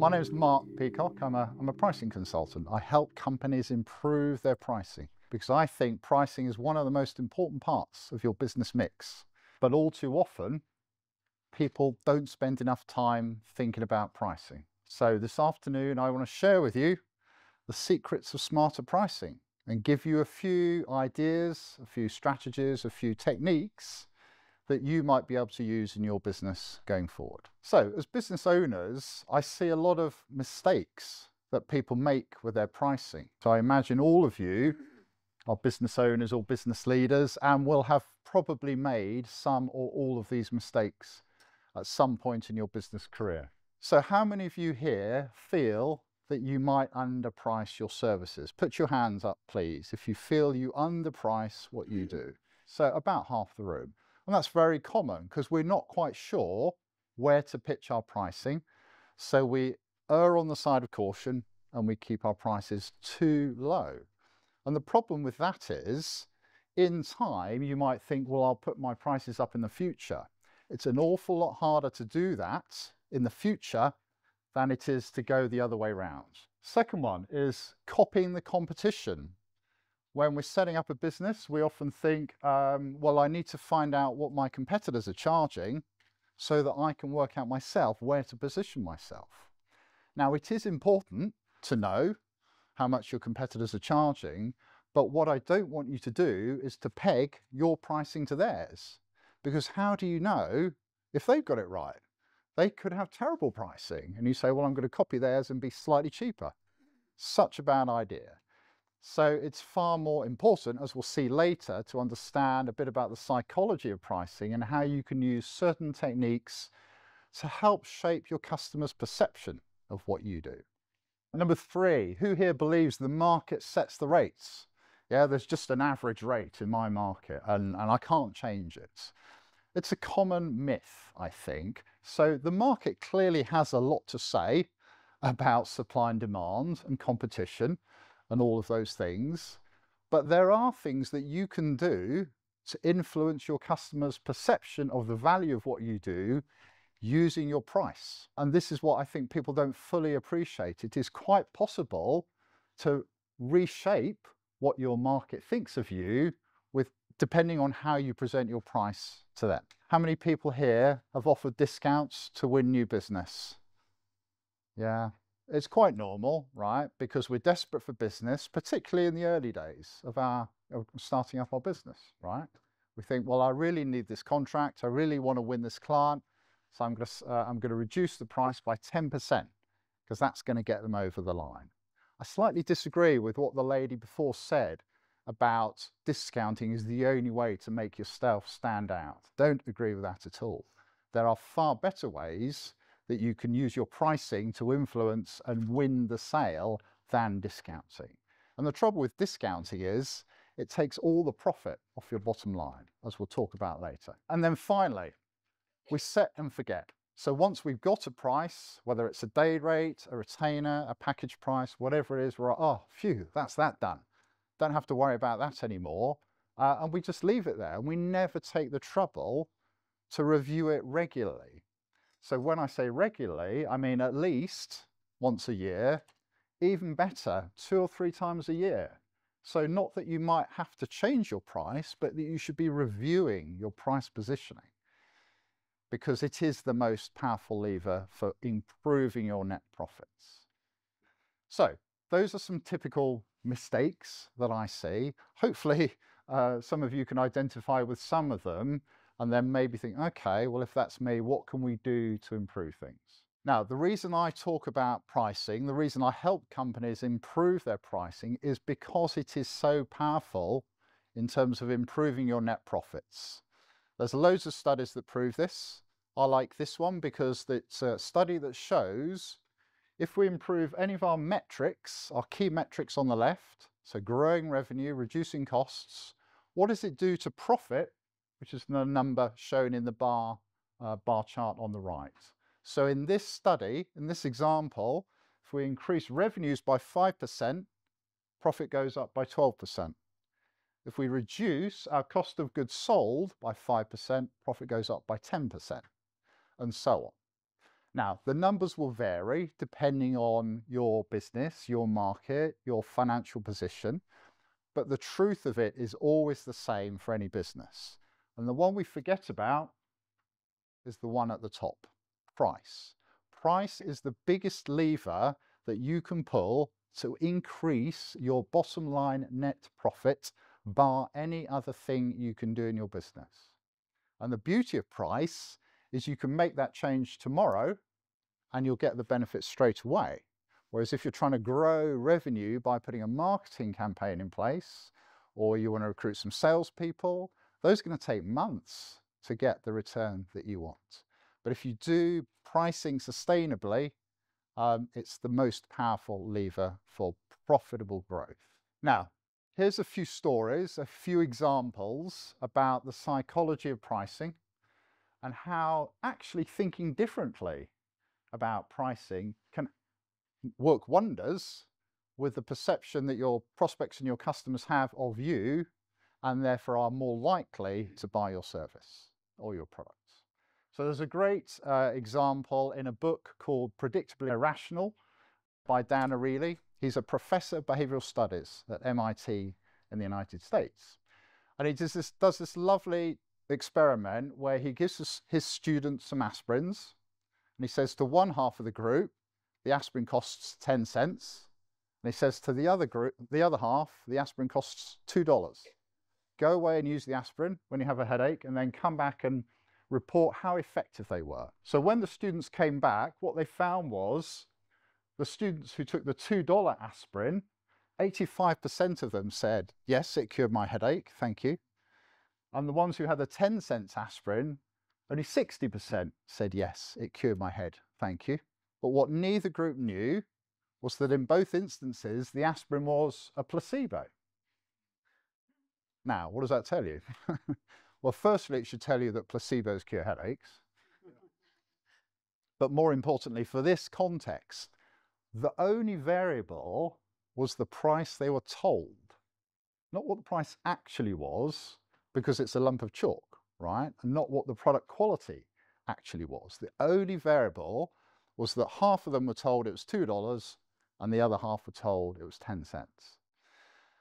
My name is Mark Peacock. I'm a pricing consultant. I help companies improve their pricing because I think pricing is one of the most important parts of your business mix. But all too often, people don't spend enough time thinking about pricing. So this afternoon, I want to share with you the secrets of smarter pricing and give you a few ideas, a few strategies, a few techniques that you might be able to use in your business going forward. So as business owners, I see a lot of mistakes that people make with their pricing. So I imagine all of you are business owners or business leaders and will have probably made some or all of these mistakes at some point in your business career. So how many of you here feel that you might underprice your services? Put your hands up, please, if you feel you underprice what you do. So about half the room. And that's very common because we're not quite sure where to pitch our pricing. So we err on the side of caution and we keep our prices too low. And the problem with that is, in time, you might think, well, I'll put my prices up in the future. It's an awful lot harder to do that in the future than it is to go the other way around. Second one is copying the competition. When we're setting up a business, we often think, well, I need to find out what my competitors are charging so that I can work out myself where to position myself. Now, it is important to know how much your competitors are charging, but what I don't want you to do is to peg your pricing to theirs, because how do you know if they've got it right? They could have terrible pricing, and you say, well, I'm going to copy theirs and be slightly cheaper. Such a bad idea. So it's far more important, as we'll see later, to understand a bit about the psychology of pricing and how you can use certain techniques to help shape your customers' perception of what you do. Number three, who here believes the market sets the rates? Yeah, there's just an average rate in my market and I can't change it. It's a common myth, I think. So the market clearly has a lot to say about supply and demand and competition and all of those things. But there are things that you can do to influence your customers' perception of the value of what you do using your price. And this is what I think people don't fully appreciate. It is quite possible to reshape what your market thinks of you depending on how you present your price to them. How many people here have offered discounts to win new business? Yeah. It's quite normal, right? Because we're desperate for business, particularly in the early days of starting up our business, right? We think, well, I really need this contract. I really want to win this client. So I'm going to reduce the price by 10% because that's going to get them over the line. I slightly disagree with what the lady before said about discounting is the only way to make yourself stand out. Don't agree with that at all. There are far better ways that you can use your pricing to influence and win the sale than discounting. And the trouble with discounting is it takes all the profit off your bottom line, as we'll talk about later. And then finally, we set and forget. So once we've got a price, whether it's a day rate, a retainer, a package price, whatever it is, we're like, oh, phew, that's that done. Don't have to worry about that anymore. And we just leave it there. And we never take the trouble to review it regularly. So when I say regularly, I mean at least once a year, even better, 2 or 3 times a year. So not that you might have to change your price, but that you should be reviewing your price positioning, because it is the most powerful lever for improving your net profits. So those are some typical mistakes that I see. Hopefully some of you can identify with some of them and then maybe think, okay, well, if that's me, what can we do to improve things? Now, the reason I talk about pricing, the reason I help companies improve their pricing is because it is so powerful in terms of improving your net profits. There's loads of studies that prove this. I like this one because it's a study that shows if we improve any of our metrics, our key metrics on the left, so growing revenue, reducing costs, what does it do to profit, which is the number shown in the bar chart on the right. So in this study, in this example, if we increase revenues by 5%, profit goes up by 12%. If we reduce our cost of goods sold by 5%, profit goes up by 10%, and so on. Now, the numbers will vary depending on your business, your market, your financial position, but the truth of it is always the same for any business. And the one we forget about is the one at the top, price. Price is the biggest lever that you can pull to increase your bottom line net profit, bar any other thing you can do in your business. And the beauty of price is you can make that change tomorrow and you'll get the benefits straight away. Whereas if you're trying to grow revenue by putting a marketing campaign in place, or you want to recruit some salespeople, those are going to take months to get the return that you want. But if you do pricing sustainably, it's the most powerful lever for profitable growth. Now, here's a few stories, a few examples about the psychology of pricing and how actually thinking differently about pricing can work wonders with the perception that your prospects and your customers have of you, and therefore are more likely to buy your service or your products. So there's a great example in a book called Predictably Irrational by Dan Ariely. He's a professor of behavioral studies at MIT in the United States. And he does this lovely experiment where he gives his students some aspirins, and he says to one half of the group, the aspirin costs 10 cents. And he says to the other group, the other half, the aspirin costs $2. Go away and use the aspirin when you have a headache, and then come back and report how effective they were. So when the students came back, what they found was the students who took the $2 aspirin, 85% of them said, yes, it cured my headache, thank you. And the ones who had the 10-cent aspirin, only 60% said, yes, it cured my head, thank you. But what neither group knew was that in both instances, the aspirin was a placebo. Now, what does that tell you? Well, firstly, it should tell you that placebos cure headaches. But more importantly, for this context, the only variable was the price they were told, not what the price actually was, because it's a lump of chalk, right? And not what the product quality actually was. The only variable was that half of them were told it was $2 and the other half were told it was 10 cents.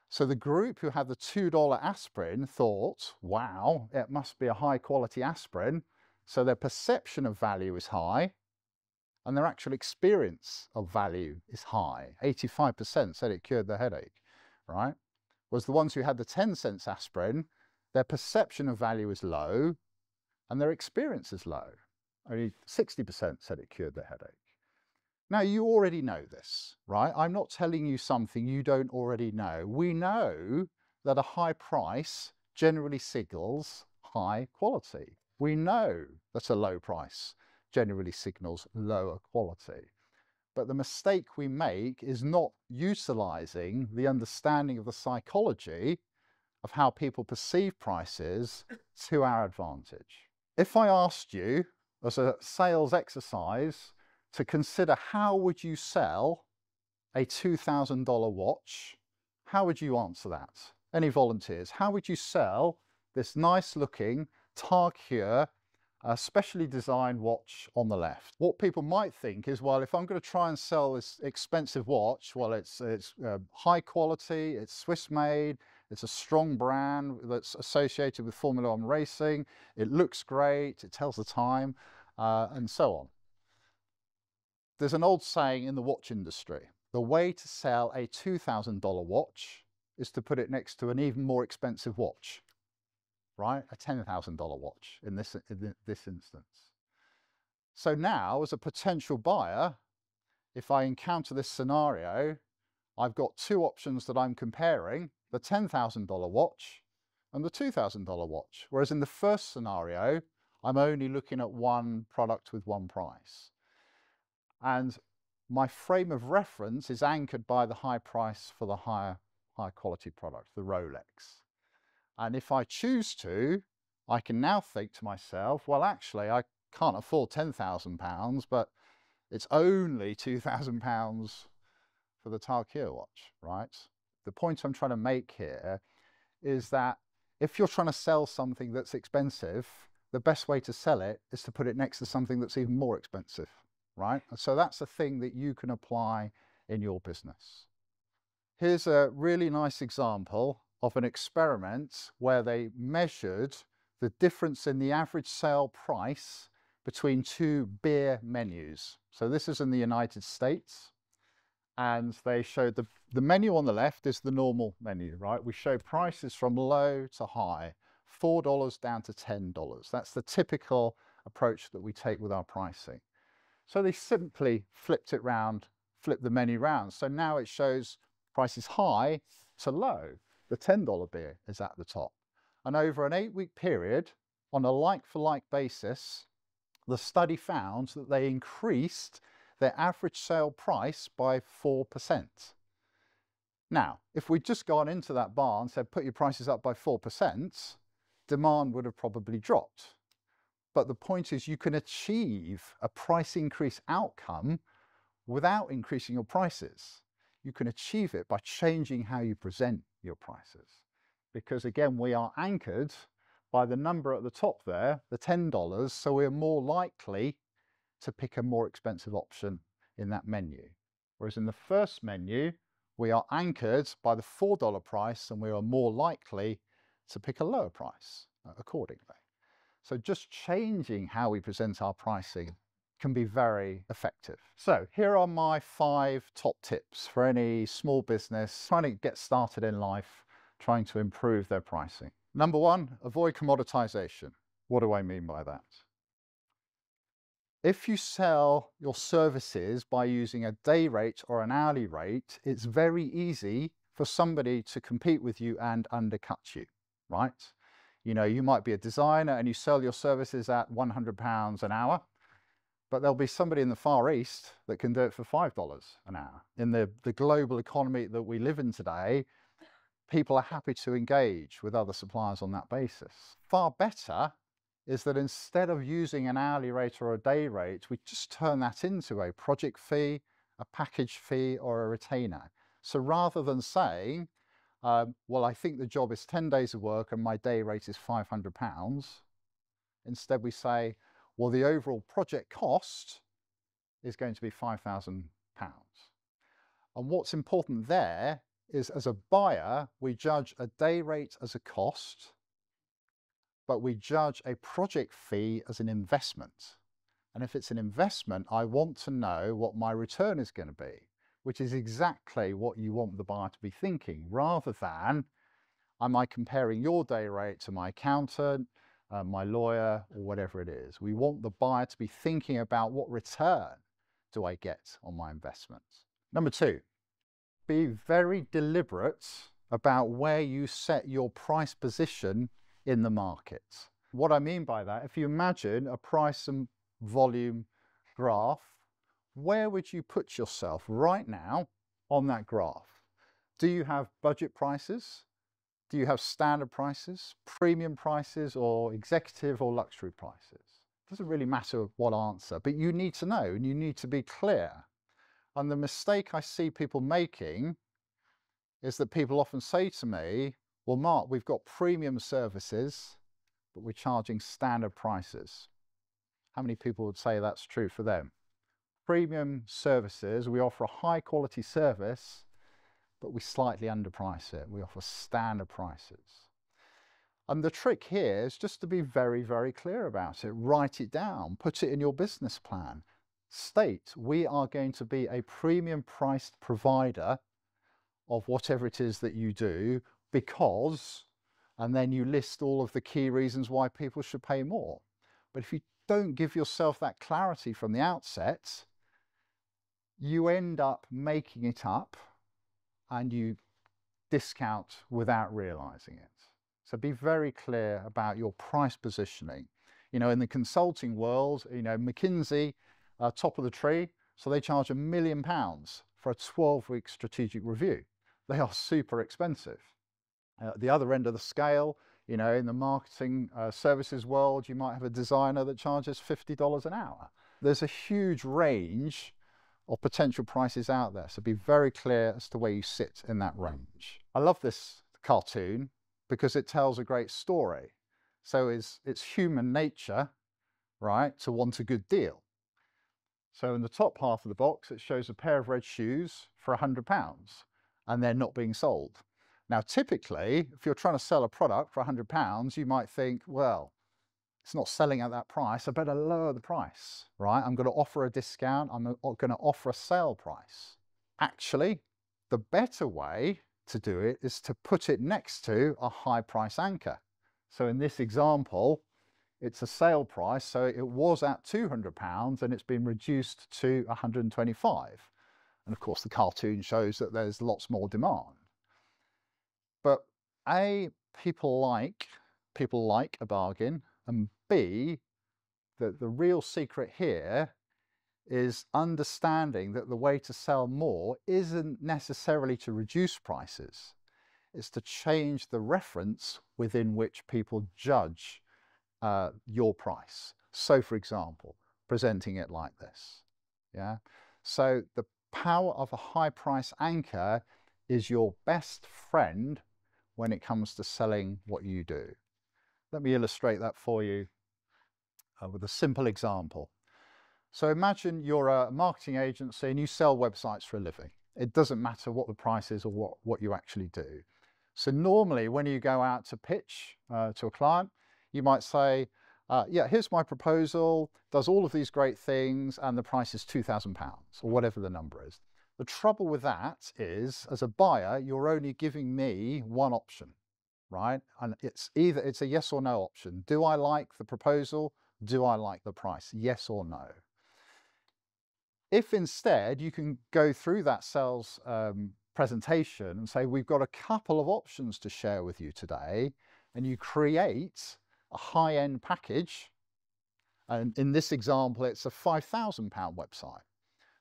So the group who had the $2 aspirin thought, wow, it must be a high quality aspirin. So their perception of value is high and their actual experience of value is high. 85% said it cured their headache, right? Whereas the ones who had the 10 cents aspirin, their perception of value is low and their experience is low. Only 60% said it cured their headache. Now, you already know this, right? I'm not telling you something you don't already know. We know that a high price generally signals high quality. We know that a low price generally signals lower quality. But the mistake we make is not utilizing the understanding of the psychology of how people perceive prices to our advantage. If I asked you as a sales exercise to consider how would you sell a $2,000 watch, how would you answer that? Any volunteers? How would you sell this nice looking TAG Heuer specially designed watch on the left? What people might think is, well, if I'm going to try and sell this expensive watch, well, it's high quality, it's Swiss made, it's a strong brand that's associated with Formula One racing, it looks great, it tells the time, and so on. There's an old saying in the watch industry: the way to sell a $2,000 watch is to put it next to an even more expensive watch, right? A $10,000 watch in this instance. So now, as a potential buyer, if I encounter this scenario, I've got two options that I'm comparing: the $10,000 watch and the $2,000 watch. Whereas in the first scenario, I'm only looking at one product with one price. And my frame of reference is anchored by the high price for the high quality product, the Rolex. And if I choose to, I can now think to myself, well, actually, I can't afford £10,000, but it's only £2,000 for the TAG Heuer watch, right? The point I'm trying to make here is that if you're trying to sell something that's expensive, the best way to sell it is to put it next to something that's even more expensive. right? So that's a thing that you can apply in your business. Here's a really nice example of an experiment where they measured the difference in the average sale price between two beer menus. So this is in the United States, and they showed the menu on the left is the normal menu, right? We show prices from low to high, $4 down to $10. That's the typical approach that we take with our pricing. So they simply flipped it round, flipped the menu round. So now it shows prices high to low. The $10 beer is at the top. And over an 8-week period, on a like-for-like basis, the study found that they increased their average sale price by 4%. Now, if we'd just gone into that bar and said, put your prices up by 4%, demand would have probably dropped. But the point is, you can achieve a price increase outcome without increasing your prices. You can achieve it by changing how you present your prices. Because again, we are anchored by the number at the top there, the $10, so we're more likely to pick a more expensive option in that menu. Whereas in the first menu, we are anchored by the $4 price, and we are more likely to pick a lower price accordingly. So just changing how we present our pricing can be very effective. So here are my 5 top tips for any small business trying to get started in life, trying to improve their pricing. Number 1, avoid commoditization. What do I mean by that? If you sell your services by using a day rate or an hourly rate, it's very easy for somebody to compete with you and undercut you, right? You know, you might be a designer and you sell your services at £100 an hour, but there'll be somebody in the Far East that can do it for $5 an hour. In the global economy that we live in today, people are happy to engage with other suppliers on that basis. Far better is that instead of using an hourly rate or a day rate, we just turn that into a project fee, a package fee, or a retainer. So rather than saying, well, I think the job is 10 days of work and my day rate is £500. Instead, we say, well, the overall project cost is going to be £5,000. And what's important there is, as a buyer, we judge a day rate as a cost, but we judge a project fee as an investment. And if it's an investment, I want to know what my return is going to be, which is exactly what you want the buyer to be thinking, rather than, am I comparing your day rate to my accountant, my lawyer, or whatever it is. We want the buyer to be thinking about, what return do I get on my investment? Number 2, be very deliberate about where you set your price position in the market. What I mean by that, if you imagine a price and volume graph, where would you put yourself right now on that graph? Do you have budget prices? Do you have standard prices, premium prices, or executive or luxury prices? It doesn't really matter what answer, but you need to know and you need to be clear. And the mistake I see people making is that people often say to me, well, Mark, we've got premium services, but we're charging standard prices. How many people would say that's true for them? Premium services, we offer a high quality service, but we slightly underprice it. We offer standard prices. And the trick here is just to be very, very clear about it. Write it down, put it in your business plan. State, we are going to be a premium priced provider of whatever it is that you do, because, and then you list all of the key reasons why people should pay more. But if you don't give yourself that clarity from the outset, you end up making it up and you discount without realizing it. So be very clear about your price positioning. You know, in the consulting world, you know, McKinsey, top of the tree, so they charge £1 million for a 12-week strategic review. They are super expensive. At the other end of the scale, you know, in the marketing services world, you might have a designer that charges $50 an hour. There's a huge range of potential prices out there, so be very clear as to where you sit in that range. I love this cartoon because it tells a great story. So it's human nature, right, to want a good deal. So in the top half of the box, it shows a pair of red shoes for £100 and they're not being sold. Now, typically, if you're trying to sell a product for £100, you might think, well, it's not selling at that price, I better lower the price, right? I'm going to offer a discount, I'm going to offer a sale price. Actually, the better way to do it is to put it next to a high price anchor. So in this example, it's a sale price, so it was at £200 and it's been reduced to 125. And of course, the cartoon shows that there's lots more demand. But A, people like a bargain, and B, that the real secret here is understanding that the way to sell more isn't necessarily to reduce prices. It's to change the reference within which people judge your price. So for example, presenting it like this. Yeah. So the power of a high price anchor is your best friend when it comes to selling what you do. Let me illustrate that for you with a simple example. So imagine you're a marketing agency and you sell websites for a living. It doesn't matter what the price is or what you actually do. So normally when you go out to pitch to a client, you might say, yeah, here's my proposal, does all of these great things, and the price is £2,000 or whatever the number is. The trouble with that is, as a buyer, you're only giving me one option, right? And it's a yes or no option. Do I like the proposal? Do I like the price? Yes or no? If instead you can go through that sales presentation and say, we've got a couple of options to share with you today, and you create a high-end package, and in this example, it's a £5,000 website.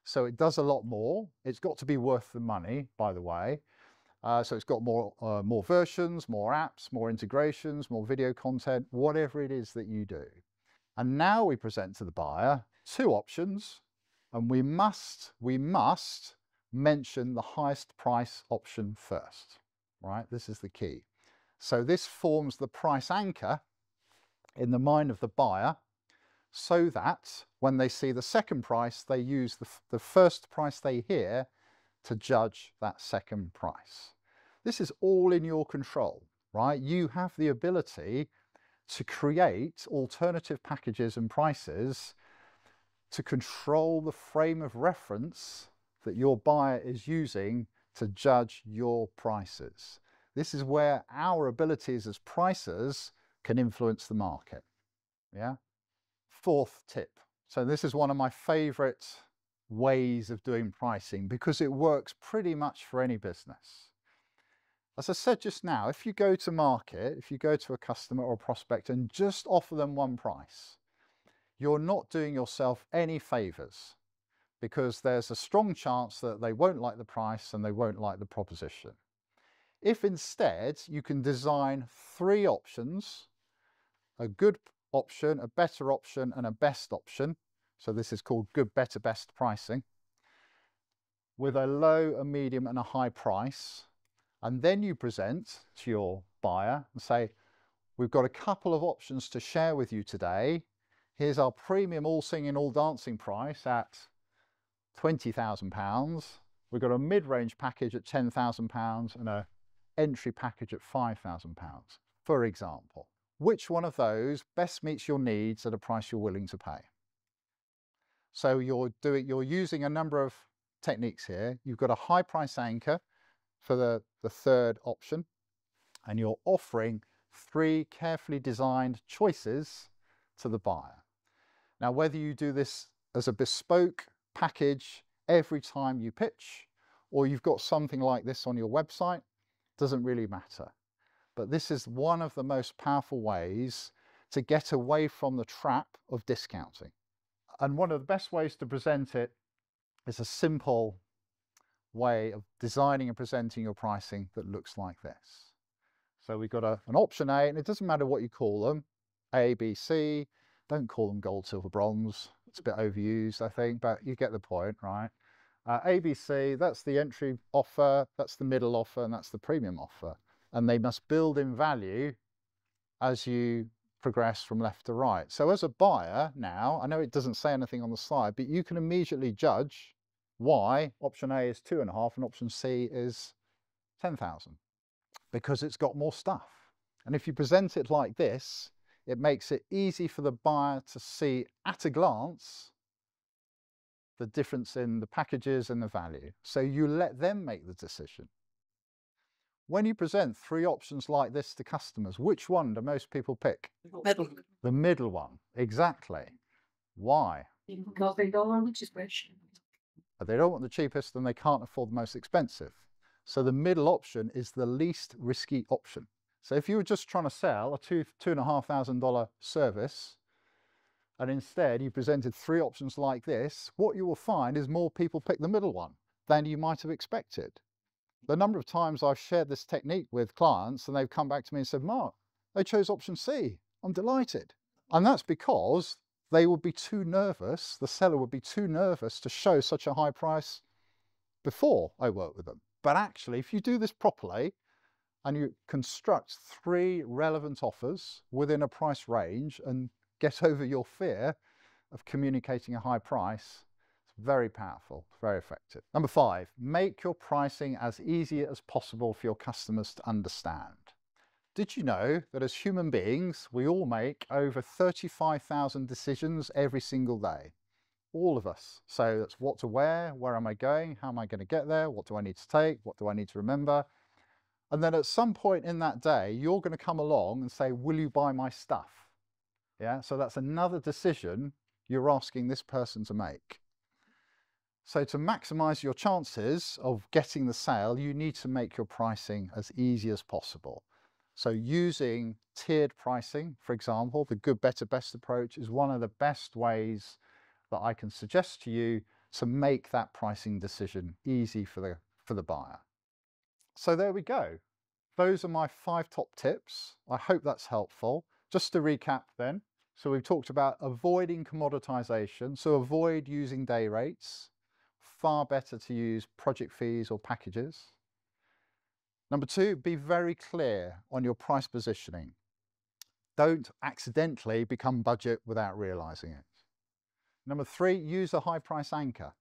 So it does a lot more. It's got to be worth the money, by the way. So it's got more versions, more apps, more integrations, more video content, whatever it is that you do. And now we present to the buyer two options, and we must mention the highest price option first, right? This is the key. So this forms the price anchor in the mind of the buyer, so that when they see the second price, they use the first price they hear to judge that second price. This is all in your control, right? You have the ability to create alternative packages and prices to control the frame of reference that your buyer is using to judge your prices. This is where our abilities as pricers can influence the market. Yeah. Fourth tip. So this is one of my favorite ways of doing pricing because it works pretty much for any business. As I said just now, if you go to market, if you go to a customer or a prospect and just offer them one price, you're not doing yourself any favors, because there's a strong chance that they won't like the price and they won't like the proposition. If instead you can design three options, a good option, a better option, and a best option, so this is called good, better, best pricing, with a low, a medium, and a high price, and then you present to your buyer and say, we've got a couple of options to share with you today. Here's our premium all singing, all dancing price at £20,000. We've got a mid-range package at £10,000 and an entry package at £5,000, for example. Which one of those best meets your needs at a price you're willing to pay? So you're using a number of techniques here. You've got a high price anchor for the third option, and you're offering three carefully designed choices to the buyer. Now, whether you do this as a bespoke package every time you pitch, or you've got something like this on your website, doesn't really matter. But this is one of the most powerful ways to get away from the trap of discounting. And one of the best ways to present it is a simple way of designing and presenting your pricing that looks like this. So we've got an option A, and it doesn't matter what you call them, A, B, C. Don't call them gold, silver, bronze. It's a bit overused, I think, but you get the point, right? A, B, C, that's the entry offer, that's the middle offer, and that's the premium offer. And they must build in value as you progress from left to right. So as a buyer now, I know it doesn't say anything on the slide, but you can immediately judge why option A is 2.5 and option C is 10,000, because it's got more stuff. And if you present it like this, it makes it easy for the buyer to see at a glance the difference in the packages and the value. So you let them make the decision. When you present 3 options like this to customers, which one do most people pick? Middle. The middle one, exactly. Why? Because they don't want the cheapest. They don't want the cheapest and they can't afford the most expensive. So the middle option is the least risky option. So if you were just trying to sell a $2,500 service, and instead you presented 3 options like this, what you will find is more people pick the middle one than you might have expected. The number of times I've shared this technique with clients and they've come back to me and said, Mark, they chose option C. I'm delighted. And that's because they would be too nervous, the seller would be too nervous to show such a high price before I work with them. But actually, if you do this properly and you construct 3 relevant offers within a price range and get over your fear of communicating a high price, it's very powerful, very effective. Number 5, make your pricing as easy as possible for your customers to understand. Did you know that as human beings, we all make over 35,000 decisions every single day? All of us. So that's what to wear, where am I going, how am I going to get there, what do I need to take, what do I need to remember? And then at some point in that day, you're going to come along and say, will you buy my stuff? Yeah, so that's another decision you're asking this person to make. So to maximize your chances of getting the sale, you need to make your pricing as easy as possible. So using tiered pricing, for example, the good, better, best approach is one of the best ways that I can suggest to you to make that pricing decision easy for the buyer. So there we go. Those are my 5 top tips. I hope that's helpful. Just to recap then, so we've talked about avoiding commoditization, so avoid using day rates. Far better to use project fees or packages. Number 2, be very clear on your price positioning. Don't accidentally become budget without realizing it. Number 3, use a high price anchor,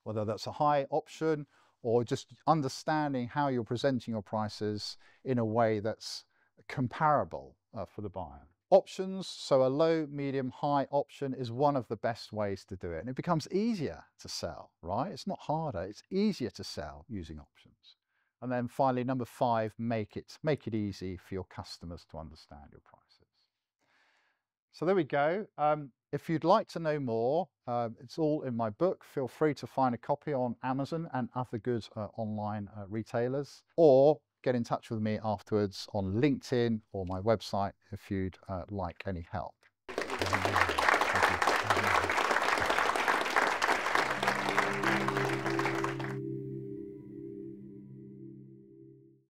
whether that's a high option or just understanding how you're presenting your prices in a way that's comparable for the buyer. Options, so a low, medium, high option is one of the best ways to do it. And it becomes easier to sell, right? It's not harder, it's easier to sell using options. And then finally, number 5, make it easy for your customers to understand your prices. So there we go. If you'd like to know more, it's all in my book. Feel free to find a copy on Amazon and other good online retailers, or get in touch with me afterwards on LinkedIn or my website if you'd like any help. Thank you.